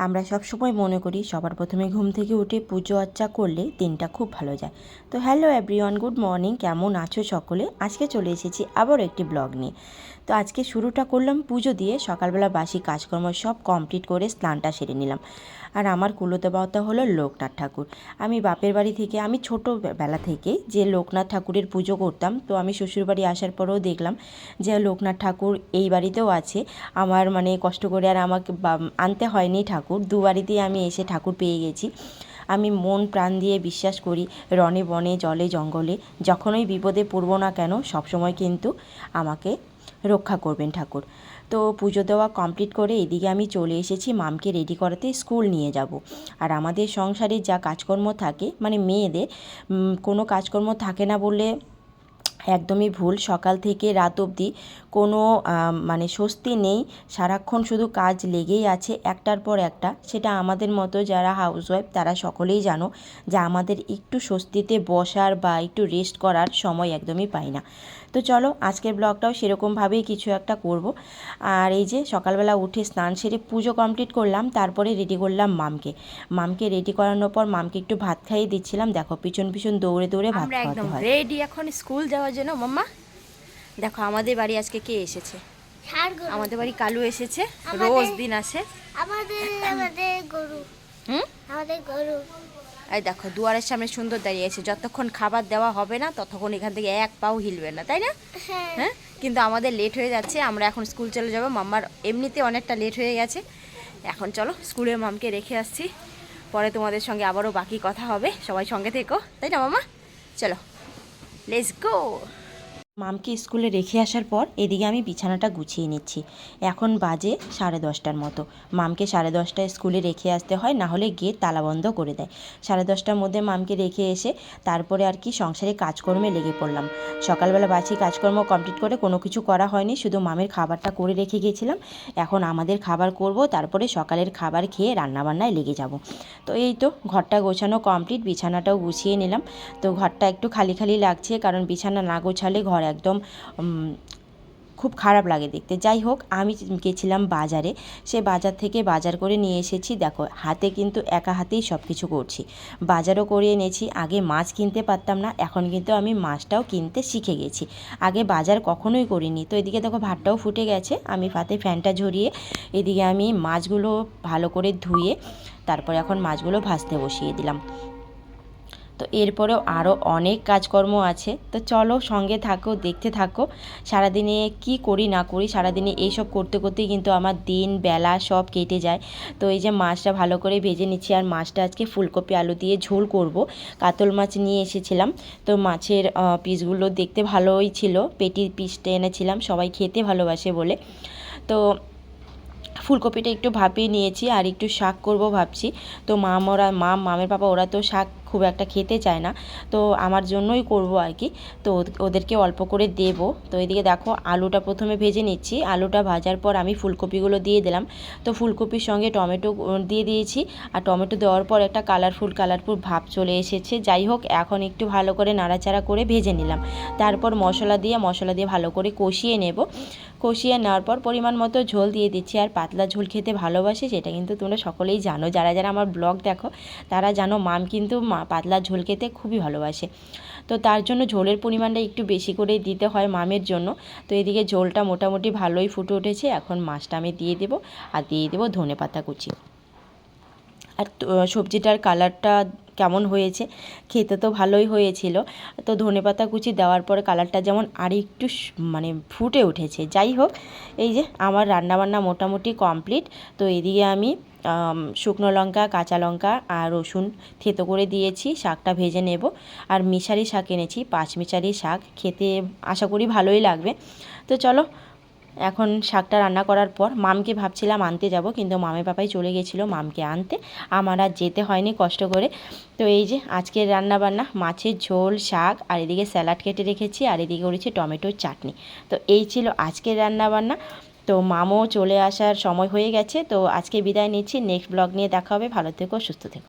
আমরা সবসময় মনে করি সবার প্রথমে ঘুম থেকে উঠে পুজো আর্চা করলে দিনটা খুব ভালো যায়। তো হ্যালো এভরিওয়ান, গুড মর্নিং, কেমন আছো সকলে? আজকে চলে এসেছি আবারও একটি ব্লগ নিয়ে। তো আজকে শুরুটা করলাম পুজো দিয়ে। সকালবেলা বাসি কাজকর্ম সব কমপ্লিট করে স্নানটা সেরে নিলাম। আর আমার কুলদেবতা হলো লোকনাথ ঠাকুর। আমি বাপের বাড়ি থেকে, আমি ছোটোবেলা থেকে যে লোকনাথ ঠাকুরের পুজো করতাম, তো আমি শ্বশুরবাড়ি আসার পরেও দেখলাম যে লোকনাথ ঠাকুর এই বাড়িতেও আছে। আমার মানে কষ্ট করে আর আমাকে আনতে হয়নি ঠাকুর, দু বাড়িতেই আমি এসে ঠাকুর পেয়ে গেছি। আমি মন প্রাণ দিয়ে বিশ্বাস করি রণে বনে জলে জঙ্গলে যখনই বিপদে পড়ব না কেন সবসময় কিন্তু আমাকে রক্ষা করবেন ঠাকুর। তো পুজো দেওয়া কমপ্লিট করে এদিকে আমি চলে এসেছি মামকে রেডি করাতে, স্কুল নিয়ে যাব। আর আমাদের সংসারে যা কাজকর্ম থাকে, মানে মেয়েদের কোনো কাজকর্ম থাকে না বললে একদমই ভুল। সকাল থেকে রাত অবধি কোনো মানে স্বস্তি নেই, সারাক্ষণ শুধু কাজ লেগেই আছে একটার পর একটা। সেটা আমাদের মতো যারা হাউসওয়াইফ তারা সকলেই জানো যে আমাদের একটু স্বস্তিতে বসার বা একটু রেস্ট করার সময় একদমই পাই না। তো চলো আজকের ব্লগটাও সেরকমভাবেই কিছু একটা করব। আর এই যে সকালবেলা উঠে স্নান সেরে পুজো কমপ্লিট করলাম, তারপরে রেডি করলাম মামকে রেডি করানোর পর মামকে একটু ভাত খাইয়ে দিচ্ছিলাম। দেখো পিছন পিছন দৌড়ে দৌড়ে ভাত খাওয়াতে হয়। রেডি এখন স্কুল যাওয়ার জন্য। মাম্মা দেখো আমাদের বাড়ি আজকে কে এসেছে? আমাদের বাড়ি কালু এসেছে, রোজ দিন আসে। আমাদের গরু। আমাদের গরু। এই দেখো দুয়ারের সামনে সুন্দর দাঁড়িয়ে আছে, যতক্ষণ খাবার দেওয়া হবে না ততক্ষণ এখান থেকে এক পাও হিলবে না, তাই না? হ্যাঁ, কিন্তু আমাদের লেট হয়ে যাচ্ছে, আমরা এখন স্কুল চলে যাবো। মাম্মার এমনিতে অনেকটা লেট হয়ে গেছে। এখন চলো স্কুলে মামকে রেখে আসছি, পরে তোমাদের সঙ্গে আবারও বাকি কথা হবে। সবাই সঙ্গে থেকো, তাই না মামা? চলো লেটস গো। মামকে স্কুলে রেখে আসার পর এদিকে আমি বিছানাটা গুছিয়ে নিচ্ছি। এখন বাজে 10:30 মতো। মামকে 10:30টায় স্কুলে রেখে আসতে হয়, না হলে গেট তালাবন্ধ করে দেয়। 10:30টার মধ্যে মামকে রেখে এসে তারপরে আর কি সংসারে কাজকর্মে লেগে পড়লাম। সকালবেলা বাসি কাজকর্ম কমপ্লিট করে কোনো কিছু করা হয়নি, শুধু মামের খাবারটা করে রেখে গিয়েছিলাম। এখন আমাদের খাবার করব, তারপরে সকালের খাবার খেয়ে রান্নাবান্নায় লেগে যাব। তো এই তো ঘরটা গোছানো কমপ্লিট, বিছানাটাও গুছিয়ে নিলাম। তো ঘরটা একটু খালি খালি লাগছে, কারণ বিছানা না গোছালে ঘর একদম খুব খারাপ লাগে দেখতে। যাই হোক, আমি গেছিলাম বাজারে, সে বাজার থেকে বাজার করে নিয়ে এসেছি। দেখো হাতে কিন্তু একা হাতেই সব কিছু করছি। বাজারও করে এনেছি। আগে মাছ কিনতে পারতাম না, এখন কিন্তু আমি মাছটাও কিনতে শিখে গেছি। আগে বাজার কখনোই করিনি। তো এদিকে দেখো ভাতটাও ফুটে গেছে, আমি ভাতে ফ্যানটা ঝরিয়ে এদিকে আমি মাছগুলো ভালো করে ধুয়ে তারপরে এখন মাছগুলো ভাজতে বসিয়ে দিলাম। তো এরপরেও আরও অনেক কাজকর্ম আছে, তো চলো সঙ্গে থাকো, দেখতে থাকো। সারাদিনে কি করি না করি, সারাদিনে এইসব করতে করতেই কিন্তু আমার দিন বেলা সব কেটে যায়। তো এই যে মাছটা ভালো করে ভেজে নিচ্ছি, আর মাছটা আজকে ফুলকপি আলু দিয়ে ঝোল করব। কাতল মাছ নিয়ে এসেছিলাম, তো মাছের পিসগুলো দেখতে ভালোই ছিল, পেটির পিসটা এনেছিলাম, সবাই খেতে ভালোবাসে বলে। তো ফুলকপিটা একটু ভাপিয়ে নিয়েছি, আর একটু শাক করব ভাবছি। তো মামের পাপা ওরা তো শাক খুব একটা খেতে চায় না, তো আমার জন্যই করব আর কি। তো ওদেরকে অল্প করে দেব। তো এদিকে দেখো আলুটা প্রথমে ভেজে নিচ্ছি, আলুটা ভাজার পর আমি ফুলকপিগুলো দিয়ে দিলাম। তো ফুলকপির সঙ্গে টমেটো দিয়ে দিয়েছি, আর টমেটো দেওয়ার পর একটা কালারফুল ভাব চলে এসেছে। যাই হোক, এখন একটু ভালো করে নাড়াচাড়া করে ভেজে নিলাম। তারপর মশলা দিয়ে ভালো করে কষিয়ে নেব। কষিয়ে নেওয়ার পর পরিমাণ মতো ঝোল দিয়ে দিচ্ছি। আর পাতলা ঝোল খেতে ভালোবাসি, সেটা কিন্তু তোমরা সকলেই জানো, যারা যারা আমার ব্লগ দেখো তারা জানো মাম কিন্তু পাতলা ঝোল খেতে খুবই ভালোবাসে। তো তার জন্য ঝোলের পরিমাণটা একটু বেশি করেই দিতে হয় মামের জন্য। তো এদিকে ঝোলটা মোটামুটি ভালোই ফুটে উঠেছে, এখন মাছটা আমি দিয়ে দেবো, আর দিয়ে দেবো ধনেপাতা কুচি। আর সবজিটার কালারটা কেমন হয়েছে, খেতে তো ভালোই হয়েছিল। তো ধনেপাতা কুচি দেওয়ার পরে কালারটা যেমন আর একটু মানে ফুটে উঠেছে। যাই হোক, এই যে আমার রান্নাবান্না মোটামুটি কমপ্লিট। তো এদিকে আমি শুকনো লঙ্কা, কাঁচা লঙ্কা আর রসুন থেতো করে দিয়েছি, শাকটা ভেজে নেব। আর মিশারি শাক এনেছি, 5 মিশারি শাক, খেতে আশা করি ভালোই লাগবে। তো চলো এখন শাকটা রান্না করার পর মামকে ভাবছিলাম আনতে যাব, কিন্তু মামের পাপাই চলে গেছিলো মামকে আনতে, আমার আর যেতে হয়নি কষ্ট করে। তো এই যে আজকের রান্না বান্না, মাছের ঝোল, শাক, আর এদিকে স্যালাড কেটে রেখেছি, আর এদিকে করেছি টমেটোর চাটনি। তো এই ছিল আজকের রান্না বান্না। তো মামও চলে আসার সময় হয়ে গেছে, তো আজকে বিদায় নিচ্ছি। নেক্সট ব্লগ নিয়ে দেখা হবে। ভালো থেকো, সুস্থ থেকো।